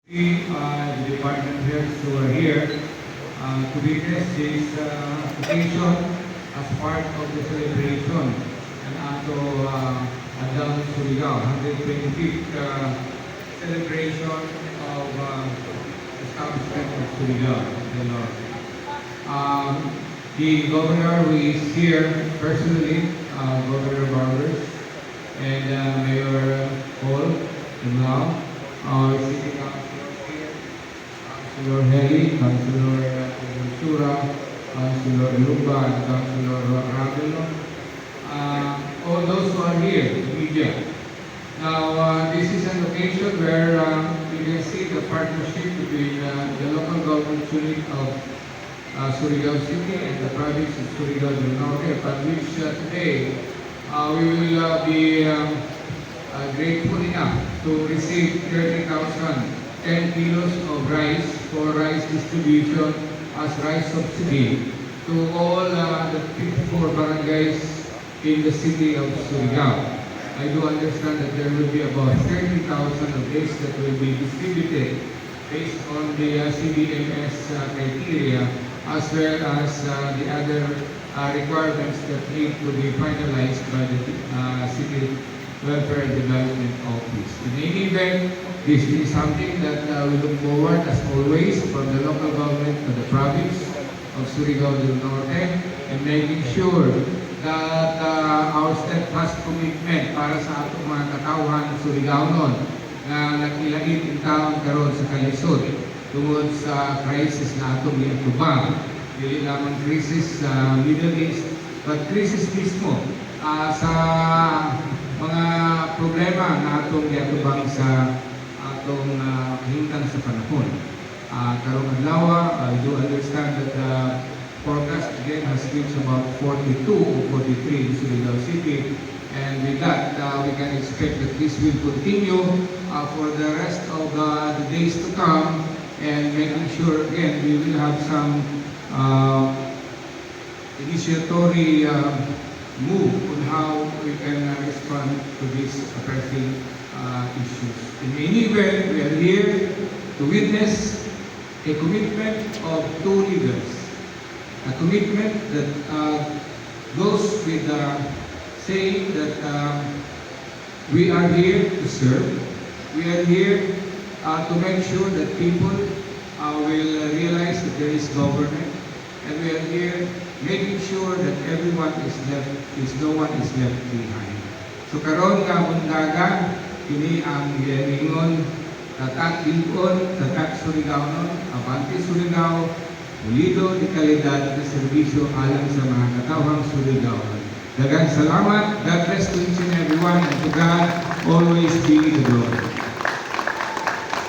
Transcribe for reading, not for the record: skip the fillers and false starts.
The department heads who are here to witness this occasion as part of the celebration and ato Adang Surigao, 125th celebration of establishment of Surigao, the Lord. The governor who is here personally, Governor Barbers, and Mayor Paul Imlao, City Councilor here, Councilor Heli, Councilor Sura, Councilor Lumba, and Councilor Ravelo. All those who are here, the media. Now, this is an occasion where you can see the partnership between the local government unit of Surigao City and the province of Surigao del Norte, at which today we will be grateful enough to receive 10 kilos of rice for rice distribution as rice subsidy to all the 54 barangays in the city of Surigao. I do understand that there will be about 30,000 of this that will be distributed based on the CBMS criteria, as well as the other requirements that need to be finalized by the City Welfare and Development Office. In any event, this is something that we look forward, as always, from the local government to the province of Surigao del Norte, and making sure that our steadfast commitment para sa atong mga katawhan Surigaonon na nagilait in taon karon sa kalisod tungod sa crisis na atong giatubang. Dili lamang crisis sa Middle East, but crisis mismo sa mga problema na atong giatubang sa atong hingtang sa panahon. Karong adlaw, I do understand that the forecast again has reached about 42 or 43 in Surigao City, and with that we can expect that this will continue for the rest of the days to come, and making sure again we will have some initiatory move on how we can respond to these pressing issues. In any event, we are here to witness a commitment of two leaders, a commitment that goes with saying that we are here to serve, we are here to make sure that people will realize that there is government, and we are here making sure that everyone is no one is left behind. So karon nga bundaga, kini ang giingon, tatak Bicol, tatak Surigaonon, abante Surigao, pulido di kalidad na serbisyo alang sa mga katawhang Surigaonon. Daghang salamat. God bless to each and everyone, and to God always be the glory.